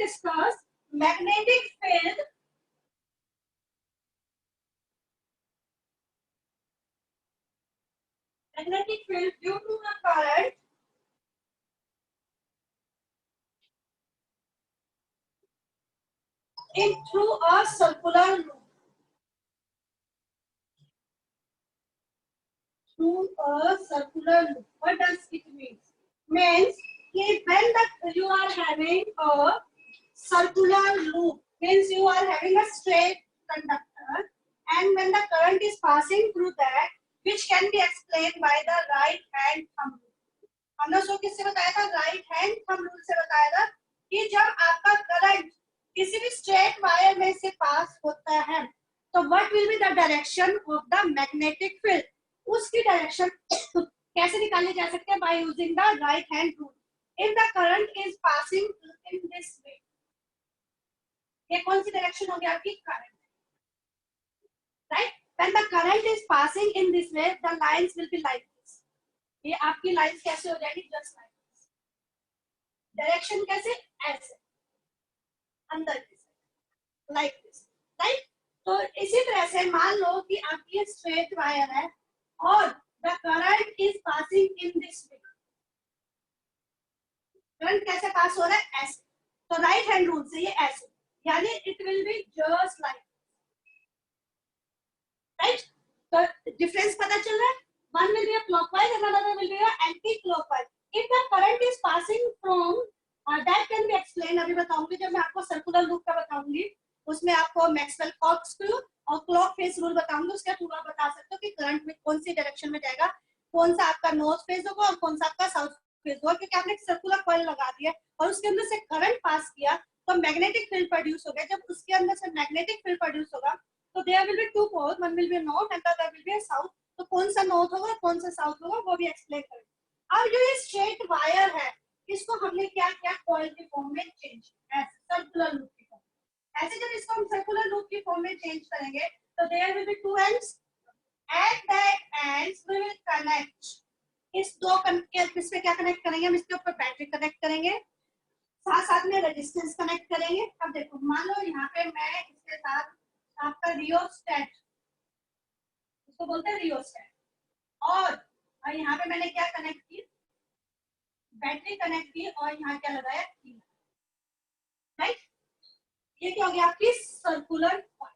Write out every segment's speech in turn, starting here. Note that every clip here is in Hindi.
discuss magnetic field. Magnetic field due to the current in through a circular loop. Through a circular loop. What does it mean? Means when you are having a circular loop, means you are having a straight conductor, and when the current is passing through that, which can be explained by the right hand thumb rule. हमने उसको किससे बताया था? राइट हैंड थंब रूल से बताया था कि जब आपका करंट किसी भी स्ट्रेट वायर में से पास होता है तो what will be the direction of the magnetic field, उसकी डायरेक्शन कैसे निकाली जा सकती है? Bye using the right hand rule. If the current is passing in this way, ये कौन सी डायरेक्शन होगी आपकी? Current, right. When the current is passing in this way, the lines will be like this. ये आपकी लाइंस कैसे हो जाएगी? Just like this. डायरेक्शन कैसे? ऐसे अंदर की साइड, लाइक दिस, राइट. तो इसी तरह से मान लो कि आपकी स्ट्रेट वायर है और the current is passing in this way. Current कैसे पास हो रहा है? ऐसे. तो राइट हैंड रूल से ये ऐसे, यानी it will be just like, right. तो डिफरेंस पता चल रहा है? One will be a clockwise and another will be a anti clockwise. If the current is passing from, that can be explain, अभी बताऊंगी जब मैं आपको सर्कुलर लूप का बताऊंगी, उसमें आपको मैक्सवेल कॉर्कस्क्रू और क्लॉक फेज रूल बताऊंगी. उसके थ्रू आप बता सकते हो कि करंट में कौन सी डायरेक्शन में जाएगा, कौन सा आपका नॉर्थ फेज होगा और कौन सा आपका साउथ फेज होगा. क्योंकि आपने सर्कुलर कॉइल लगा दिया और उसके अंदर से करंट पास किया तो मैग्नेटिक फील्ड प्रोड्यूस हो गया. जब उसके अंदर से मैग्नेटिक फील्ड प्रोड्यूस होगा तो there will be two poles, one will be north and other will be south. तो कौन सा नॉर्थ होगा कौन सा साउथ होगा वो भी एक्सप्लेन करेंगे. अब जो ये स्ट्रेट वायर है इसको हमने क्या किया? कॉइल के फॉर्म में चेंज किया, सर्कुलर लूप की फॉर्म. ऐसे जब इसको हम सर्कुलर लूप की फॉर्म में चेंज करेंगे तो there will be two ends. At that ends we will connect. इस दो इस पे क्या कनेक्ट करेंगे? हम इसके ऊपर बैटरी कनेक्ट करेंगे, साथ साथ में रेजिस्टेंस कनेक्ट करेंगे. अब देखो मान लो यहाँ पे मैं इसके साथ आपका रियोस्टेट, इसको बोलते हैं रियोस्टेट, और यहाँ पे मैंने क्या कनेक्ट की? बैटरी कनेक्ट की और यहाँ क्या लगाया? राइट. ये क्या हो गया? आपकी सर्कुलर कॉइल.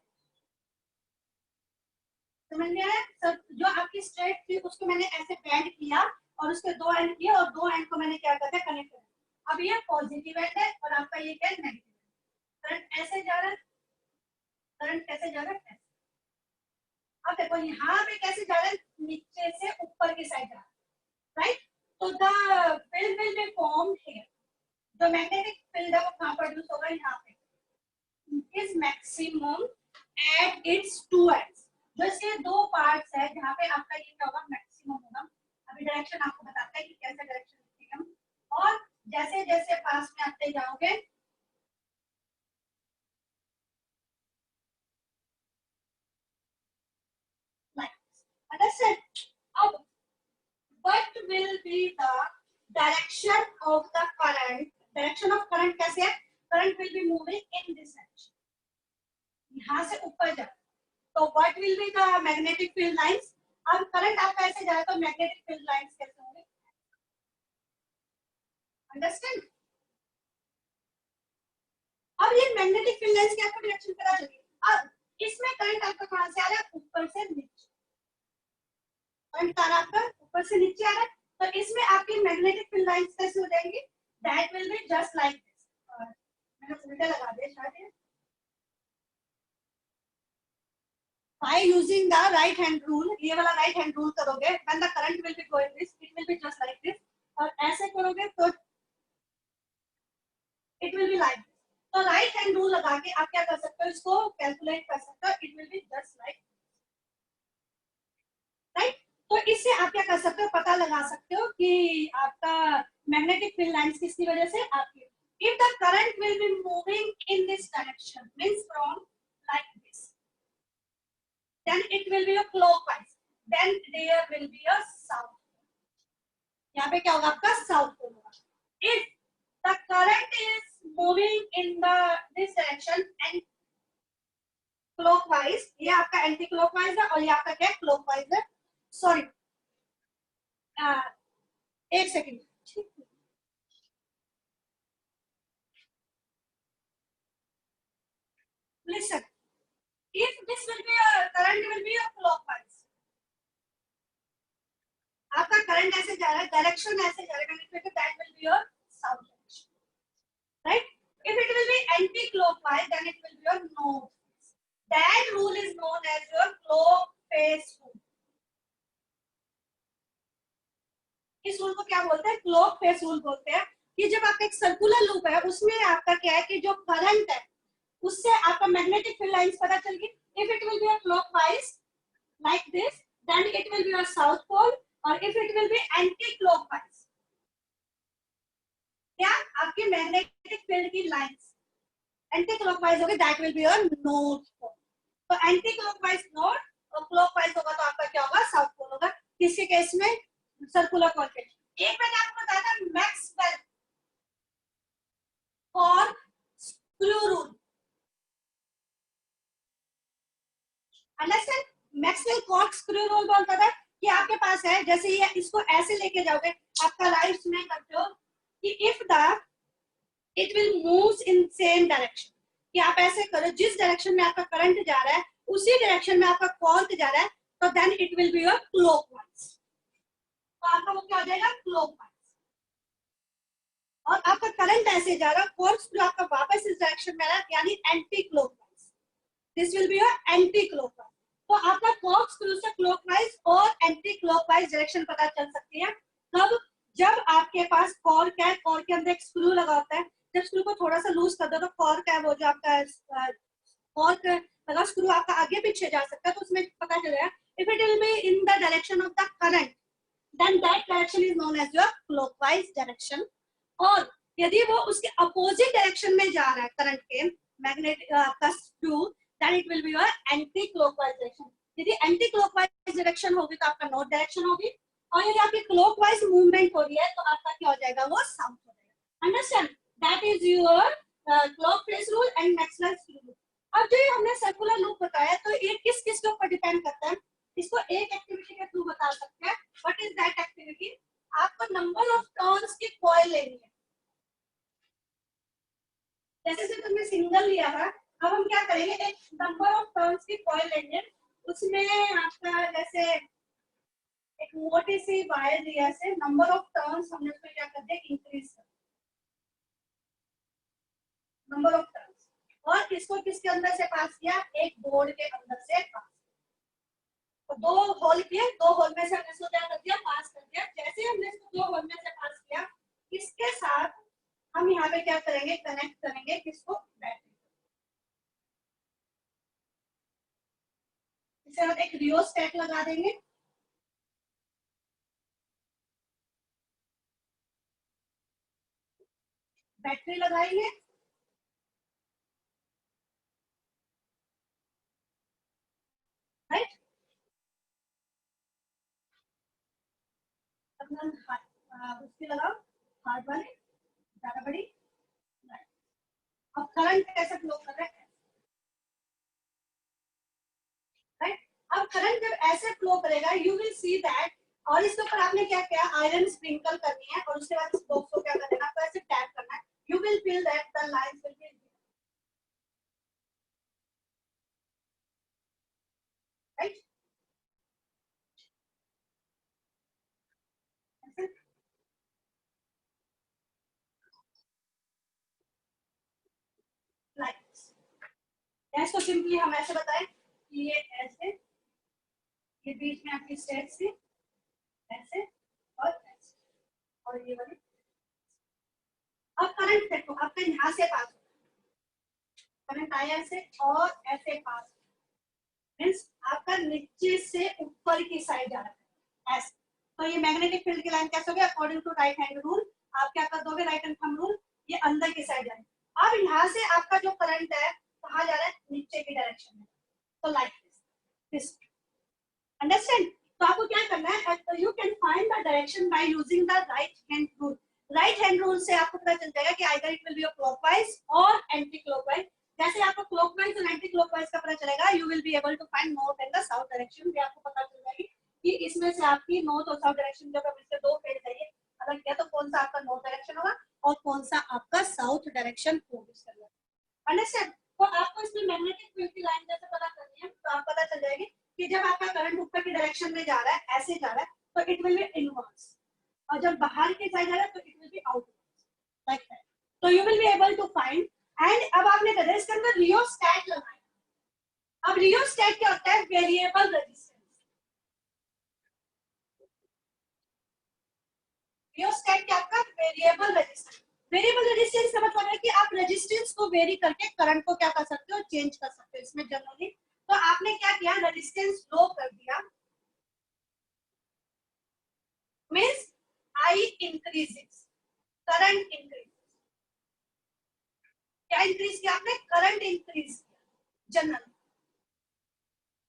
समझ में आया? जो आपकी स्ट्रेट थी उसको मैंने ऐसे बैंड किया और उसके दो एंड किए और दो एंड को मैंने क्या करता है? कनेक्ट किया. अब ये पॉजिटिव एंड है और आपका ये क्या है? नेगेटिव. करंट ऐसे जा रहा है, करंट कैसे जा रहा है? अब देखो यहाँ पे कैसे जा रहा है? नीचे से ऊपर की साइड जा रहा है, राइट. तो the field will be formed here. जो मैग्नेटिक फील्ड है वो कहाँ प्रोड्यूस होगा? यहाँ पे. Is maximum at its two ends. जो इसके दो पार्ट्स है जहाँ पे आपका ये क्या होगा? मैक्सिमम होगा. अभी डायरेक्शन आपको बताता है कि कैसे डायरेक्शन लिखेंगे हम. और जैसे जैसे पास में आते जाओगे understand. अब what will be the direction of the current? Direction of current कैसे है? Current will be moving in this direction. यहाँ से ऊपर जा. तो what will be the magnetic field lines? अब करंट आपका ऐसे जाए तो मैग्नेटिक फील्ड लाइंस कैसे होंगे? अंडरस्टैंड. अब ये मैग्नेटिक फील्ड लाइंस की आपको डायरेक्शन पता चली. अब इसमें करंट आपका कहां से आ रहा है? ऊपर से नीचे. करंट तार आपका ऊपर से नीचे आ रहा है तो इसमें आपकी मैग्नेटिक फील्ड लाइंस कैसे हो जाएंगी? That will be just like this. मैंने उल्टा लगा दिया शायद. By using the right hand rule, ये वाला right hand rule करोगे, when the current will be going this, it will be just like this. और ऐसे करोगे तो it will be like this. तो right hand rule लगा के आप क्या कर सकते हो? इसको कैलकुलेट कर सकते हो. It will be just like this. Right? तो इससे आप क्या कर सकते हो? पता लगा सकते हो कि आपका मैग्नेटिक फील्ड लाइंस किसकी वजह से आपकी. If the current will be moving in this direction, means from like this, then it will be a clockwise. Then there will be a south. यहाँ पे क्या होगा? आपका साउथ पोल होगा. If the current is moving in the direction and clockwise, ये आपका एंटी क्लॉकवाइज है और ये आपका क्या क्लॉकवाइज है। सॉरी, एक second, listen, if this will be your current will be your clockwise, आपका करंट ऐसे जा रहा है, डायरेक्शन ऐसे जा रहा है, that will be your south direction, right? If it will be anti-clockwise, then it will be your north. That rule is known as your clock face rule. इस रूल को क्या बोलते हैं? क्लॉक फेस रूल बोलते हैं। कि जब आपका एक सर्कुलर लूप है, उसमें आपका क्या है कि जो करंट है उससे आपका मैग्नेटिक फील्ड लाइंस पता चलेगी। If it will be a clockwise like this, then it will be a south pole, और if it will be anti clockwise, क्या आपकी मैग्नेटिक फील्ड की लाइंस एंटी क्लॉकवाइज होगी, that will be your north pole. तो एंटी क्लॉकवाइज नॉर्थ और क्लॉकवाइज होगा तो आपका क्या होगा? साउथ पोल होगा। किसी केस में सर्कुलर कॉर्ड। एक मैंने आपको बताया था मैक्सवेल और screw rule, understand? Maxwell cord screw rule बोलता था कि आपके पास है, जैसे ये इसको ऐसे लेके जाओगे, आपका लाइफ में करते हो कि if the it will move in same direction, कि आप ऐसे करो जिस डायरेक्शन में आपका करंट जा रहा है उसी डायरेक्शन में आपका कॉर्क जा रहा है, तो then it will be your clockwise. तो आपका वो क्या हो जाएगा? क्लॉकवाइज। और आपका करंट ऐसे जा रहा है, कॉर्क आपका वापस इस डायरेक्शन में आ रहा है, यानी anti clockwise. This will be your anti clockwise. तो आपका कॉर्क स्क्रू से क्लॉकवाइज और एंटी क्लॉकवाइज डायरेक्शन पता चल सकती है। कब? जब आपके पास कॉर्क है, कॉर्क के अंदर एक स्क्रू लगा होता है, जब स्क्रू को थोड़ा सा लूज कर दो तो कॉर्क है वो जो आपका कॉर्क लगा स्क्रू आपका आगे पीछे जा सकता है, तो उसमें पता चलेगा if it will be in the direction of the current, then that direction is known as your clockwise direction। और यदि वो उसके अपोजिट डायरेक्शन में जा रहा है करंट के, मैग्नेट आपका screw, then it will be your anti clockwise direction। यदि एंटी क्लॉकवाइज डायरेक्शन होगी तो आपका नॉर्थ डायरेक्शन होगी, और यदि आपकी क्लॉकवाइज मूवमेंट हो रही है तो आपका क्या हो जाएगा? वो साउथ हो जाएगा। Understand? That is your clock face rule and Maxwell screw rule. अब जो हमने सर्कुलर लूप बताया, तो ये किस किस के ऊपर डिपेंड करता है? इसको एक एक्टिविटी के थ्रू बता सकते हैं। What is that activity? आपको नंबर ऑफ टर्न्स की कॉइल लेनी है। जैसे से तुमने सिंगल लिया था, अब हम क्या करेंगे? एक नंबर ऑफ टर्न्स की कॉइल लेंगे, उसमें आपका जैसे एक मोटी सी वायर दिया से नंबर ऑफ टर्न्स हमने उसमें क्या कर दिया? इंक्रीज कर नंबर ऑफ टर्न्स। और इसको किसके अंदर से पास किया? एक बोर्ड के अंदर से पास। तो दो होल किए, दो होल में से हमने इसको क्या कर दिया? पास कर दिया। जैसे हमने इसको दो होल में से पास किया, इसके साथ हम यहाँ पे क्या करेंगे? कनेक्ट करेंगे किसको? बैटरी। इसके बाद एक रियोस्टेट लगा देंगे, बैटरी लगाएंगे, राइट? उसकी लगाओ हार्ड वाली, ज्यादा बड़ी। अब करंट कैसे फ्लो कर रहा है? राइट? अब करंट जब ऐसे फ्लो करेगा, यू विल सी दैट, और इसके ऊपर आपने क्या किया? आयरन स्प्रिंकल करनी है, और उसके बाद इस बॉक्स को क्या करना है? आपको ऐसे टैप करना है। You will feel that the lines will be right. Lines, इसको सिंपली हम ऐसे बताएं कि ये ऐसे, ये बीच में आपकी स्टेट्स थी ऐसे और ऐसे, और ये वाली। अब करंट देखो, आपका यहाँ से पास करंट आया ऐसे और ऐसे पास, मींस आपका नीचे से ऊपर की साइड जा रहा है ऐसे। तो ये मैग्नेटिक फील्ड की लाइन कैसे होगी? According to right hand rule आप क्या कर दोगे? राइट हैंड थंब रूल, ये अंदर की साइड जाएगी। अब यहाँ से आपका जो करंट है कहाँ जा रहा है? नीचे की डायरेक्शन में। तो लाइक दिस, अंडरस्टैंड? तो आपको क्या करना है? You can find the direction by using the right hand rule. Right hand rule से आपको पता चल जाएगा कि either it will be clockwise और एंटी क्लॉकवाइज। जैसे you will be able to find north and the south direction. भी आपको पता चल जाएगी कि इसमें से आपकी नॉर्थ और साउथ डायरेक्शन जब इसके दो फेज है अगर किया तो कौन सा आपका नॉर्थ डायरेक्शन होगा और कौन सा आपका साउथ डायरेक्शन होगा। अंडरस्टैंड? तो आपको इसमें मैग्नेटिक फील्ड की लाइन जैसे पता करनी है तो आप पता चल जाएगी कि जब आपका करंट ऊपर की डायरेक्शन में जा रहा है, ऐसे जा रहा है, तो इट विल बी इनवर्स, और जब बाहर की साइड जा रहा है तो it will be outwards, like that. तो you will be able to find. And अब आपने कहा इसके अंदर रियोस्टैट लगाया। अब रियोस्टैट क्या होता है? Variable resistance. रियोस्टैट क्या आपका? Variable resistance. वेरिएबल रेजिस्टेंस का मतलब है कि आप रेजिस्टेंस को वेरी करके करंट को क्या कर सकते हो? चेंज कर सकते हो इसमें जनरली। तो आपने क्या किया? रेजिस्टेंस लो कर दिया, means I increases, current increase. क्या इंक्रीज किया आपने? करंट इंक्रीज किया जनरल,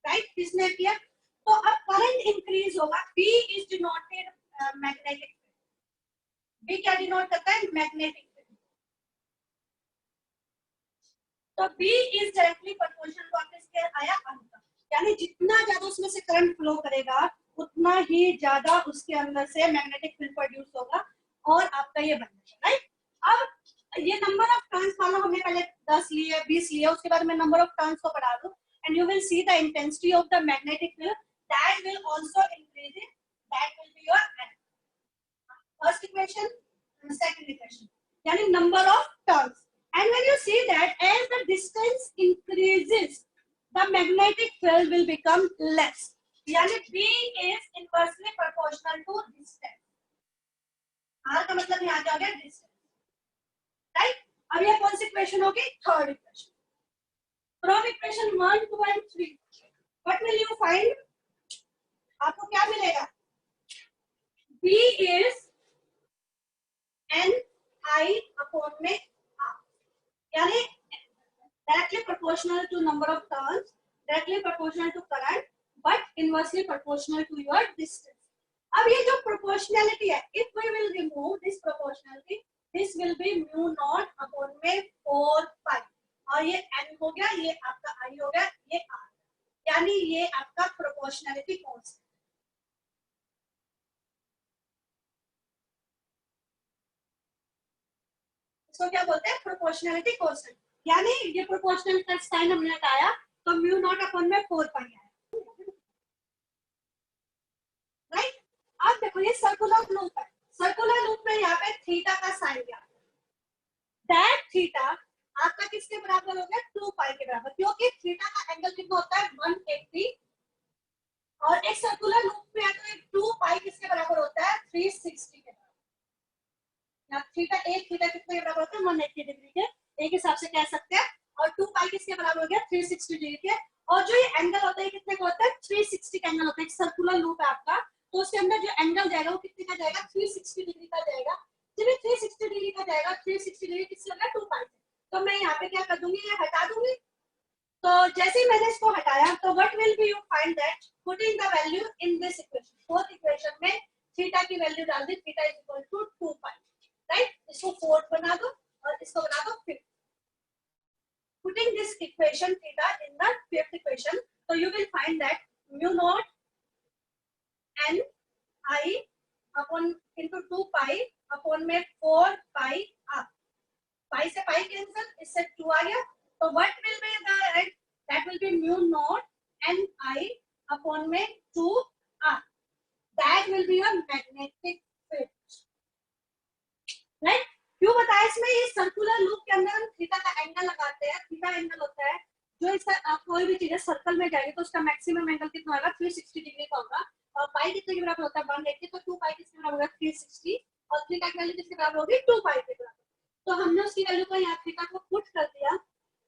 राइट? किसने किया? तो अब करंट इंक्रीज होगा। B is denoted magnetic. B क्या डिनोट करता है? मैग्नेटिक। तो B is directly proportional to आपके इसके आया अंतर, यानी जितना ज्यादा उसमें से करंट फ्लो करेगा उतना ही ज्यादा उसके अंदर से मैग्नेटिक फील्ड प्रोड्यूस होगा और आपका ये बन जाएगा, राइट? अब ये नंबर ऑफ टर्न्स वाला हमने पहले 10 लिए, 20 लिए, उसके बाद मैं नंबर ऑफ टर्न्स को बढ़ा दूं and you will see the intensity of the magnetic field that will also increase it, that will be your first equation, second equation, यानी number of turns. And when you see that as the distance increases, the magnetic field will become less. यानी B is inversely proportional to distance. R का मतलब यहाँ क्या हो गया? Distance. Right? अब ये कौन सी इक्वेशन होगी? Third equation. From equation 1, 2 and 3, what will you find? आपको क्या मिलेगा? B is Ni upon में R. यानी directly proportional to number of turns, directly proportional to current, but inversely proportional to your distance. अब ये जो proportionality है, if we will remove this proportionality, this will be mu naught upon में 4 pi, और ये n हो गया, ये आपका I हो गया, ये R, यानी ये आपका proportionality constant। इसको क्या बोलते हैं? Proportionality constant. यानी ये प्रोपोर्शनल का साइन हमने हटाया तो म्यू नॉट अपॉन में 4 पाई आया, राइट? अब देखो ये सर्कुलर लूप है, सर्कुलर लूप में यहाँ पे थीटा का साइन दिया, दैट थीटा आपका किसके बराबर हो गया? 2 पाई के बराबर, क्योंकि थीटा का एंगल कितना होता है? 180, और एक सर्कुलर लूप में है तो 2 पाई किसके बराबर होता है? 360 के बराबर। थीटा थीटा कितने के बराबर होता है? 180 डिग्री के, एक हिसाब से कह सकते हैं। और 2 पाई किसके बराबर हो गया? 360 डिग्री के। और जो ये एंगल होता है कितने का होता है? 360 का एंगल होता है। एक सर्कुलर लूप है आपका, तो उसके अंदर जो एंगल जाएगा वो कितने का जाएगा? 360 डिग्री का जाएगा। जब ये 360 डिग्री का जाएगा, 360 डिग्री किससे होगा? 2 पाई से। तो मैं यहाँ पे क्या कर दूंगी? ये हटा दूंगी। तो जैसे ही मैंने इसको हटाया तो what will be, you find that putting the value in this equation, fourth equation में थीटा की वैल्यू डाल दी, theta is equal to 2 pi, right? इसको फोर्थ बना दो और इसको बना दो fifth. Putting this equation theta in the fifth equation, so you will find that mu naught n I upon into 2 pi upon में 4 pi r, pi से pi cancel, इससे 2 आ गया, तो what will be the right? That will be mu naught n I upon में 2 r, that will be your magnetic field, right? क्यों बताया इसमें? ये सर्कुलर लूप के अंदर हम थीटा का एंगल लगाते हैं। थीटा एंगल होता है जो इसका कोई भी चीज है सर्कल में जाएगी तो उसका मैक्सिमम एंगल कितना होगा? 360 डिग्री का होगा। और पाई कितने के बराबर होता है? 180, तो 2 पाई किसके बराबर होगा? 360, और थीटा की वैल्यू किसके बराबर होगी? 2 पाई के बराबर। तो हमने उसकी वैल्यू को यहाँ थीटा को पुट कर दिया,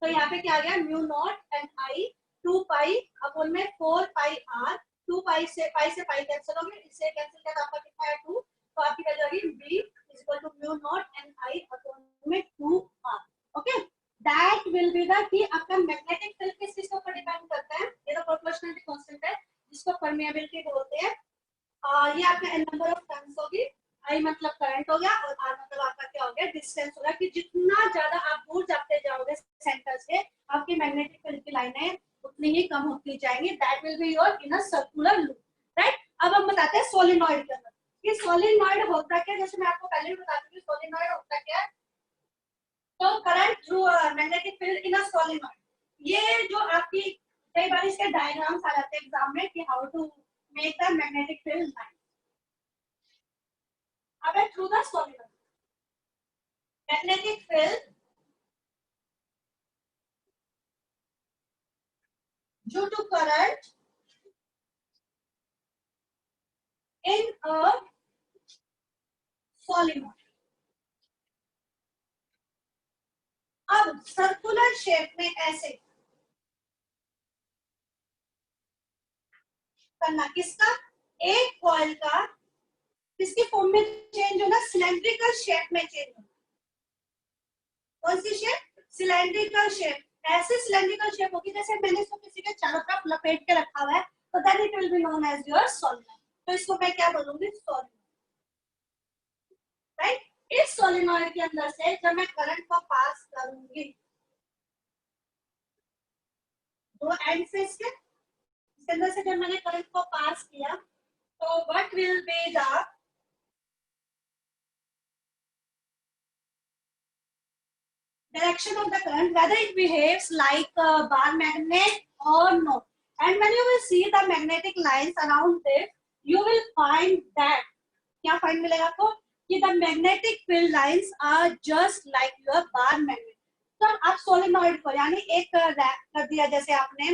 तो यहाँ पे क्या आ गया? Mu not N I 2 pi upon में 4 पाई आर, 2 पाई से पाई कैंसिल हो गया, इससे कैंसिल किया तो आपका कितना है? 2, तो आपकी वैल्यू आ गई B is equal to mu not N I upon में 2 R. Okay, that will be the कि आपका मैग्नेटिक फील्ड किस चीज के ऊपर डिपेंड करता है? ये तो प्रोपोर्शनलिटी कांस्टेंट है जिसको परमेबिलिटी बोलते हैं। ये आपका नंबर ऑफ टर्न्स होगी, आई मतलब करंट हो गया और आर मतलब आपका क्या हो गया? डिस्टेंस हो गया। कि जितना ज्यादा आप दूर जाते जाओगे सेंटर से, आपकी मैग्नेटिक फील्ड की लाइनें उतनी उतनी ही कम होती जाएंगी. That will be your in a circular loop, right. अब हम बताते हैं सोलिनॉइड के अंदर. ये सोलिनॉइड होता क्या, जैसे मैं आपको पहले भी बता चुकी हूँ सोलिनॉइड होता क्या है. तो करंट थ्रू मैग्नेटिक फील्ड इन अ सोलिनॉइड, ये जो आपकी कई बार इसके डायग्राम्स आ जाते हैं एग्जाम में कि how to make the magnetic field line. अब है through the solenoid magnetic field due to current in a solenoid. अब सर्कुलर शेप में ऐसे करना, किसका, एक कॉइल का किसकी फॉर्म में चेंज होना, सिलेंड्रिकल शेप में चेंज होना. कौन सी शेप, सिलेंड्रिकल शेप. ऐसे सिलेंड्रिकल शेप होगी जैसे मैंने इसको किसी के चारों तरफ लपेट के रखा हुआ है, तो then it will be known as your solenoid. तो इसको मैं क्या बोलूंगी, सोलिनॉइड, राइट. इस सोलिनॉइड के अंदर से जब मैं करंट को पास करूंगी दो एंड से इसके अंदर से जब मैंने करंट को पास किया, तो what will be the direction of the current, whether it behaves like a bar magnet or not. And when you will see the magnetic lines around it, you will find that क्या find मिलेगा आपको कि the magnetic field lines are just like your bar magnet. तो आप सोलिनॉइड को यानी एक रैप कर दिया, जैसे आपने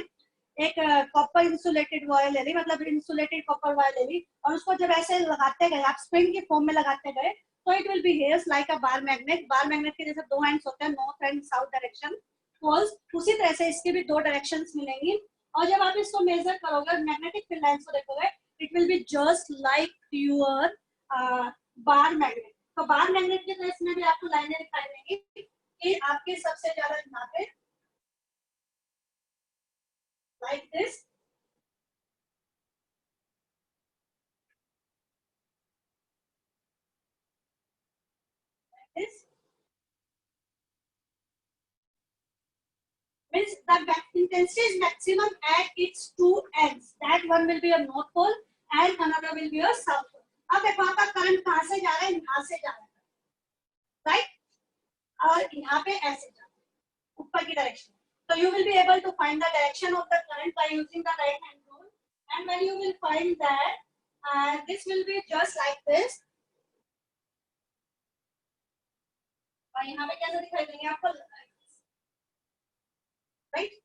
एक कॉपर इंसुलेटेड वायर ले ली, मतलब इंसुलेटेड कॉपर वायर ले ली, और उसको जब ऐसे लगाते गए, आप स्प्रिंग की फॉर्म में लगाते गए, तो it will behave like a bar magnet. Bar magnet के जैसे दो एंड्स होते हैं, north and south direction poles, उसी तरह से इसके भी दो डायरेक्शंस मिलेंगी. और जब आप इसको मेजर करोगे, मैग्नेटिक फील्ड लाइंस को देखोगे, it will be just like your bar magnet. तो बार मैग्नेट के केस में भी आपको लाइनें दिखाई देंगी कि आपके सबसे ज्यादा यहाँ पे like this, this means the intensity is maximum at its two ends. That one will be a north pole and another will be a south pole. अब देखो आपका करंट कहाँ से जा रहा है, यहाँ से जा रहा है, राइट, और यहाँ पे ऐसे जा रहा है ऊपर की direction. So you will be able to find the direction of the current by using the right hand rule, and when you will find that this will be just like this. और यहाँ पे कैसे दिखाई देंगे आपको, right.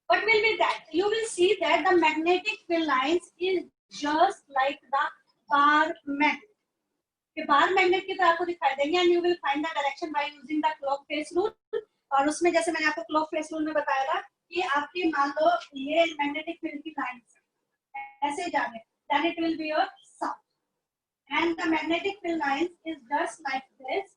What will be that? You will see that the magnetic field lines is just like the bar magnet. के बार मैग्नेट की तरह आपको दिखाई देंगे, and you will find the direction by using the clock face rule. और उसमें जैसे मैंने आपको क्लॉक फेस रूल में बताया था कि आपकी मान लो ये मैग्नेटिक फील्ड की लाइंस ऐसे जा रहे हैं, then it will be your south, and the magnetic field lines is just like this,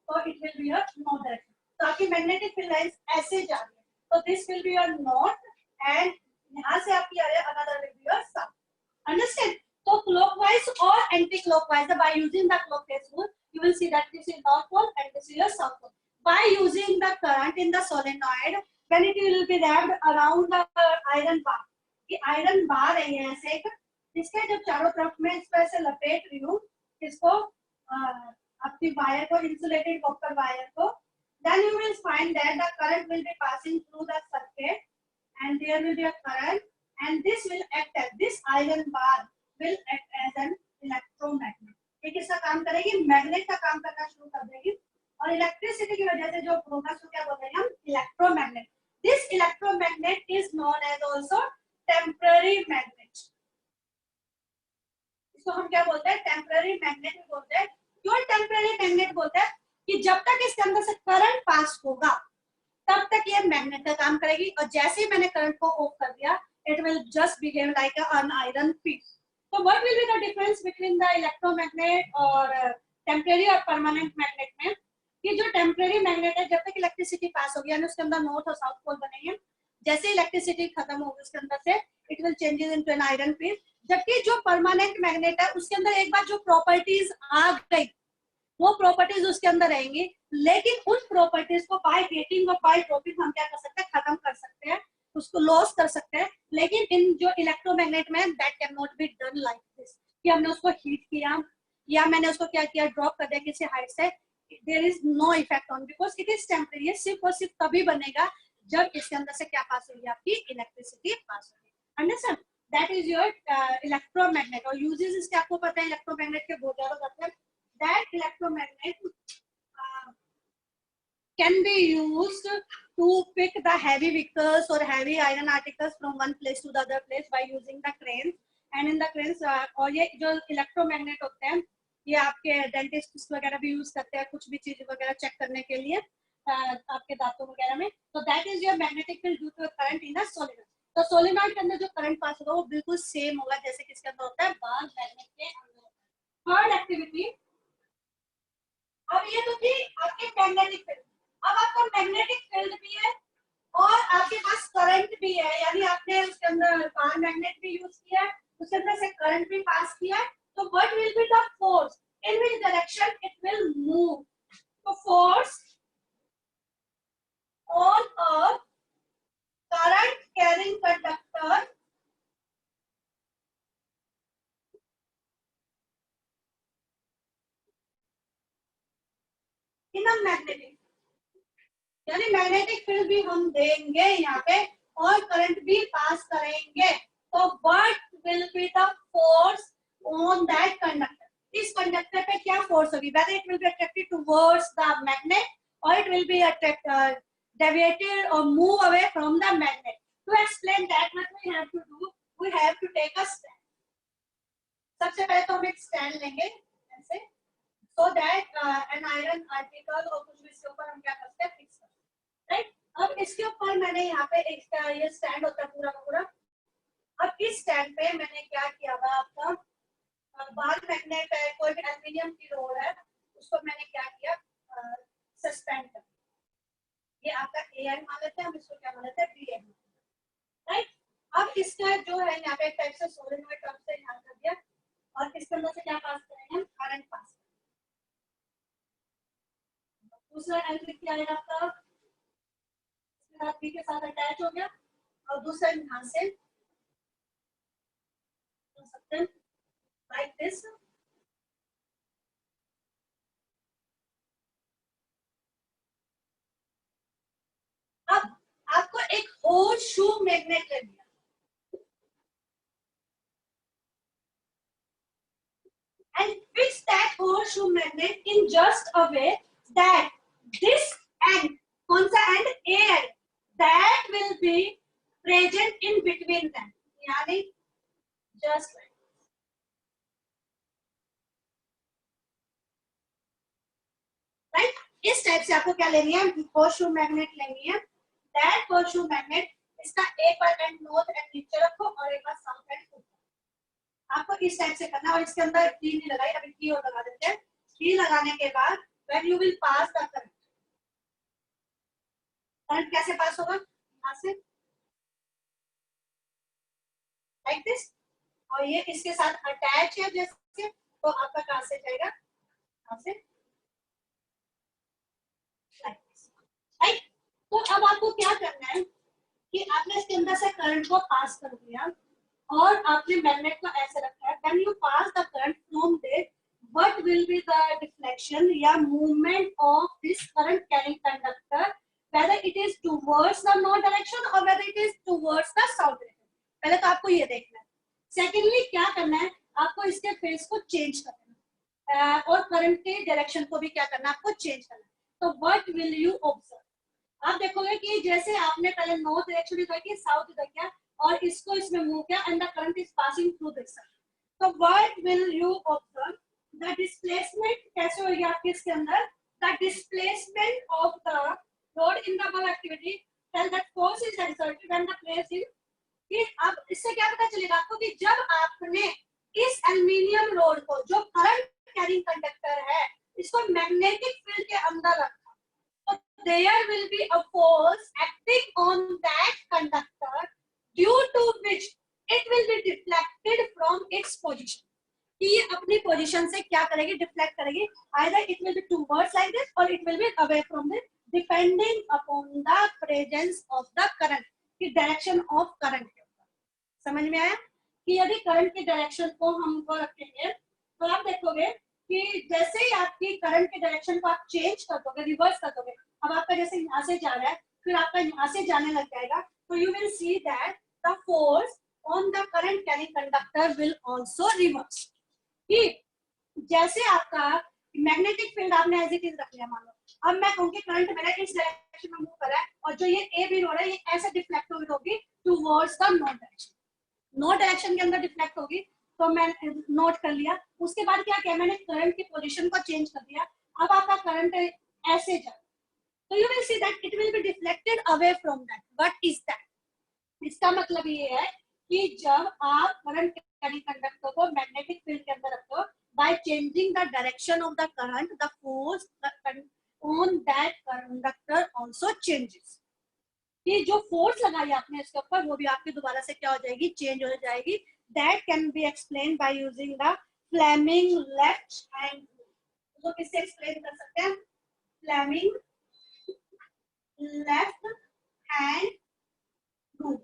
so it will be your north direction. तो आपकी मैग्नेटिक फील्ड लाइंस ऐसे जा रही है, so this will be your north, and यहाँ से आपकी आ रही है another will be your south. Understand? So clockwise or anti-clockwise, by using the clock face rule, you will see that this is north pole and this is your south pole. By using the current in the solenoid, when it will be wrapped around the iron bar. ये iron bar है ये ऐसे एक, इसके जब चारों तरफ में इस तरह से लपेट रही हूँ इसको, अपनी वायर को, इंसुलेटेड कॉपर वायर को, then you will find that the current will be passing through the circuit, and there will be a current, and this will act as, this iron bar will act as an electromagnet. ये किसका काम करेगी, मैग्नेट का काम करना शुरू कर देगी, और इलेक्ट्रिसिटी की वजह से जो होगा उसको क्या बोलते हैं हम, electromagnet. This electromagnet is known as also temporary magnet. इसको हम क्या बोलते हैं, टेम्पररी मैग्नेट भी बोलते हैं. क्यों टेम्पररी मैग्नेट बोलते हैं, कि जब तक इसके अंदर से करंट पास होगा तब तक ये मैग्नेट का काम करेगी, और जैसे ही मैंने करंट को ऑफ कर दिया, it will just behave like an iron piece. So what will be the difference between the electromagnet और temporary और permanent magnet में? ये जो temporary magnet है, जब तक इलेक्ट्रिसिटी पास होगी यानी उसके अंदर नॉर्थ और साउथ पोल बनेंगे, जैसे इलेक्ट्रिसिटी खत्म होगी उसके अंदर से, it will changes into an iron piece. जबकि जो permanent magnet है उसके अंदर एक बार जो प्रॉपर्टीज आ गई, वो प्रॉपर्टीज उसके अंदर रहेंगी, लेकिन उन प्रॉपर्टीज को बाय गेटिंग और बाय ड्रॉपिंग हम क्या कर सकते हैं, खत्म कर सकते हैं, उसको लॉस कर सकते हैं। लेकिन इन जो इलेक्ट्रोमैग्नेट में that can not be done like this, कि हमने उसको हीट किया या मैंने उसको क्या किया, ड्रॉप कर दिया किसी हाइट से, there is no effect on, because it is temporary. सिर्फ और सिर्फ तभी बनेगा जब इसके अंदर से क्या पास होगी, आपकी इलेक्ट्रिसिटी पास होगी। Understand? That is your electromagnet. और यूजेस इसके आपको पता है, इलेक्ट्रोमैग्नेट के बहुत ज्यादा होते हैं। That electromagnet can be used to pick the heavy vehicles or heavy iron articles from one place to the other place by using the cranes. And in the cranes, और ये जो इलेक्ट्रोमैग्नेट होते हैं, ये आपके डेंटिस्ट वगैरह भी यूज करते हैं कुछ भी चीज वगैरह चेक करने के लिए आपके दांतों वगैरह में। तो that is your magnetic field due to current in the solenoid. तो सोलेनॉइड के अंदर जो करंट पास होगा वो बिल्कुल सेम होगा जैसे किसके अंदर होता है, बार मैग्नेट के अंदर। थर्ड एक्टिविटी, अब ये तो थी आपके मैग्नेटिक फील्ड। अब आपका मैग्नेटिक फील्ड भी है और आपके पास करंट भी है, यानी आपने उसके अंदर बार मैग्नेट भी यूज किया है, उसके अंदर से करंट भी पास किया है। तो what will be the force, in which direction it will move? तो force on a current carrying conductor in a magnetic, यानी मैग्नेटिक फील्ड भी हम देंगे यहाँ पे और करंट भी पास करेंगे। तो what will be the force on that conductor? इस कंडक्टर पे क्या फोर्स होगी? Whether it will be attracted towards the magnet और it will be deviated or move away from the magnet. To explain that, what we have to do, we have to take a stand. सबसे पहले तो हम एक स्टैंड लेंगे ऐसे, so that an iron article और कुछ भी इसके ऊपर हम क्या करते हैं, फिक्स करते हैं, राइट? अब इसके ऊपर मैंने यहाँ पे एक ये स्टैंड होता है पूरा का पूरा। अब इस स्टैंड पे मैंने क्या किया था, आपका बार मैग्नेट है, कोई भी एल्यूमिनियम की रोड है, उसको मैंने क्या किया, सस्पेंड कर। ये आपका एआई मान लेते हैं, हम इसको क्या मान लेते हैं, बीएम, राइट? अब इसका जो है यहाँ पे एक टाइप से सोलेनॉइड टर्म से यहाँ कर दिया और इसके अंदर से क्या पास करेंगे हम, करंट पास। दूसरा एलिमेंट क्या है आपका, इसके साथ बी के साथ अटैच हो गया और दूसरा यहाँ से कर सकते हैं लाइक दिस। अब आपको एक होल शू मैग्नेट लेना है, and fix that horseshoe magnet in just a way that this end, कौन सा end, A end, that will be present in between them, यानी just like right? इस टाइप से आपको क्या लेनी है, होर्सशू मैग्नेट लेनी है। दैट होर्सशू मैग्नेट, इसका एक बार एंड नॉर्थ एंड नीचे रखो और एक बार साउथ एंड ऊपर। आपको इस टाइप से करना है और इसके अंदर की नहीं लगाई, अभी की और लगा देते हैं। की लगाने के बाद when you will pass the current, current कैसे पास होगा, यहाँ से लाइक दिस, और ये इसके साथ अटैच है जैसे, तो आपका कहां से जाएगा, यहाँ से लाइक दिस, राइट? तो अब आपको क्या करना है कि आपने इसके अंदर से करंट को पास कर दिया और आपने मैग्नेट को ऐसे रखा है। When you pass the current from this, what will be the deflection या movement of this current carrying conductor, whether it is towards the north direction or whether it is towards the south direction? पहले तो आपको ये देखना है। सेकेंडली क्या करना है, आपको इसके फेस को चेंज करना है और करंट के डायरेक्शन को भी क्या करना है, आपको चेंज करना है। तो what will you observe? आप देखोगे कि जैसे आपने पहले नॉर्थ डायरेक्शन इधर की, साउथ इधर किया और इसको इसमें मूव किया and the current is passing through this. तो what will you observe, the displacement कैसे होगी आपके इसके अंदर, the displacement of the rod in the above activity tell that force is exerted when the place in. कि अब इससे क्या पता चलेगा आपको कि जब आपने इस एल्युमिनियम रोड को, जो करंट कैरिंग कंडक्टर है, इसको मैग्नेटिक फील्ड के अंदर रखा, there will be a force acting on that conductor due to which it will be deflected from its position. कि ये अपनी पोजीशन से क्या करेगी, डिफ्लेक्ट करेगी. Either it will be towards like this और it will be away from this, depending upon the presence of the current, की डायरेक्शन ऑफ करंट के ऊपर. समझ में आया कि यदि करंट की डायरेक्शन को हम वो रखेंगे तो आप देखोगे कि जैसे ही आपकी करंट की डायरेक्शन को आप चेंज कर दोगे, रिवर्स कर दोगे, अब आपका जैसे यहाँ से जा रहा है फिर आपका यहाँ से जाने लग जाएगा, तो you will see that the force on the current carrying conductor will also reverse. कि जैसे आपका मैग्नेटिक फील्ड आपने एज इट इज रख लिया, मान लो अब मैं कहूंगी करंट मेरा इस डायरेक्शन में मूव कर रहा है और जो ये ए भी हो रहा है ये ऐसे डिफ्लेक्ट होगी towards the north direction, north direction के अंदर डिफ्लेक्ट होगी. तो मैं नोट कर लिया. उसके बाद क्या किया मैंने, करंट की पोजीशन को चेंज कर दिया. अब आपका करंट ऐसे जा, तो you will see that it will be deflected away from that. What is that? इसका मतलब ये है कि जब आप करंट कैरिंग कंडक्टर को मैग्नेटिक फील्ड के अंदर रखो, by changing the direction of the current, the force on that conductor also changes. कि जो फोर्स लगाई आपने इसके ऊपर वो भी आपकी दोबारा से क्या हो जाएगी, चेंज हो जाएगी. That can be explained by using the Fleming left hand rule. तो किससे एक्सप्लेन कर सकते हैं? Fleming left hand rule.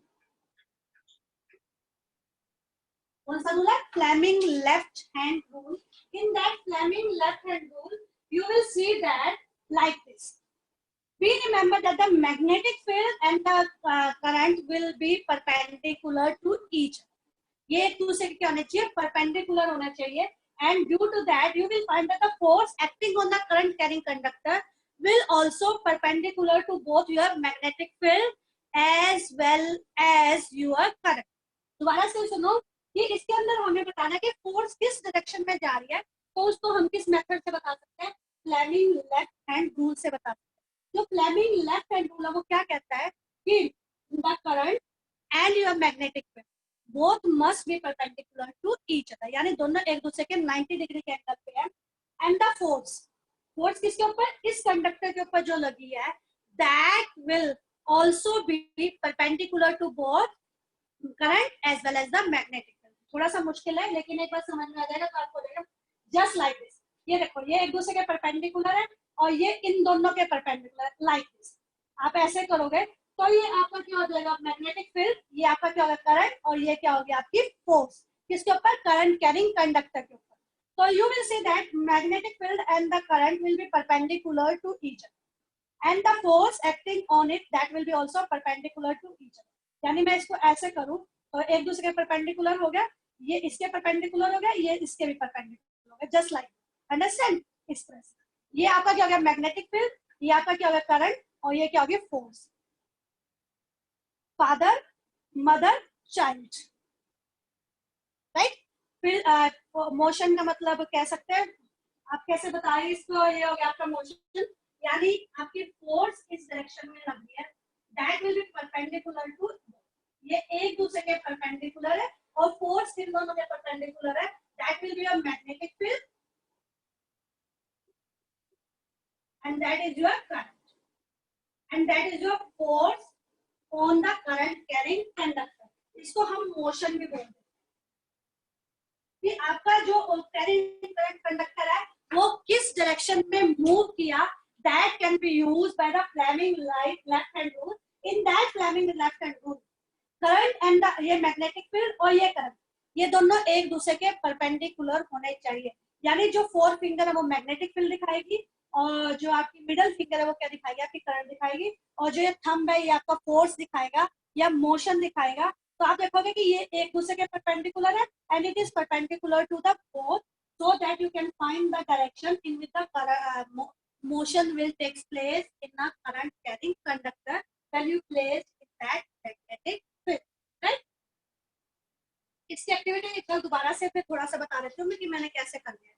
कौन सा रूल है? Fleming left hand rule. In that Fleming left hand rule, you will see that like this. We remember that the magnetic field and the current will be perpendicular to each other. ये एक दूसरे के क्या होने चाहिए? Perpendicular होना चाहिए. And due to that, you will find that the force acting on the current carrying conductor will also perpendicular to both your magnetic field as well as your current. दोबारा से सुनो कि इसके अंदर हमें बताना है कि फोर्स किस डायरेक्शन में जा रही है, तो उसको हम किस मेथड से बता सकते हैं? फ्लेमिंग लेफ्ट हैंड रूल से बता सकते हैं. जो फ्लेमिंग लेफ्ट हैंड रूल है वो क्या कहता है कि the current and your magnetic field both must be perpendicular to each other, यानी दोनों एक दूसरे के 90 डिग्री के एंगल पे है. एंड द फोर्स, फोर्स किसके ऊपर? इस कंडक्टर के ऊपर जो लगी है, that will also be perpendicular to both current as well as the magnetic field. थोड़ा सा मुश्किल है लेकिन एक बार समझ में आ जाएगा तो आपको लगेगा जस्ट लाइक दिस. ये देखो ये एक दूसरे के परपेंडिकुलर है और ये इन दोनों के परपेंडिकुलर लाइक दिस. आप ऐसे करोगे तो ये आपका क्या हो जाएगा? Magnetic field. ये आपका क्या होगा? करंट. और ये क्या होगी? आपकी फोर्स. किसके ऊपर? करंट कैरिंग कंडक्टर के ऊपर. तो you will see that magnetic field and the current will be perpendicular to each other and the force acting on it that will be also perpendicular to each other. यानी मैं इसको ऐसे करूं तो एक दूसरे के परपेंडिकुलर हो गया, ये इसके परपेंडिकुलर हो गया, ये इसके भी परपेंडिकुलर हो गया, जस्ट लाइक. अंडरस्टैंड? इस तरह से ये आपका क्या हो गया? Magnetic field. ये आपका क्या हो गया? करंट. और ये क्या हो गया? Force. Father mother child, right. फिर मोशन का मतलब कह सकते हैं आप कैसे बताएं इसको? ये हो गया आपका मोशन, यानी आपकी फोर्स इस डायरेक्शन में लग रही है, that will be perpendicular to, ये एक दूसरे के परपेंडिकुलर है और फोर्स किन दोनों के परपेंडिकुलर है, that will be your magnetic field and that is your current and that is your force on the current carrying conductor. इसको हम मोशन भी बोलते हैं कि आपका जो कैरिंग करंट कंडक्टर है वो किस डायरेक्शन में मूव किया, that can be used by the Fleming left hand rule. In that Fleming left hand rule, current and ये मैग्नेटिक फील्ड और ये करंट, ये दोनों एक दूसरे के परपेंडिकुलर होने चाहिए. यानी जो फोर फिंगर है वो मैग्नेटिक फील्ड दिखाएगी और जो आपकी मिडल फिंगर है वो क्या दिखाएगी? आपकी करंट दिखाएगी. और जो ये थंब है ये आपका फोर्स दिखाएगा या मोशन दिखाएगा. तो आप देखोगे कि ये एक दूसरे के परपेंडिकुलर है and it is perpendicular to the both, so that you can find the direction in which the motion will take place in a current carrying conductor when you place in that magnetic field, right? इसकी एक्टिविटी एक बार दोबारा से फिर थोड़ा सा बता देती हूँ कि मैंने कैसे करनी है.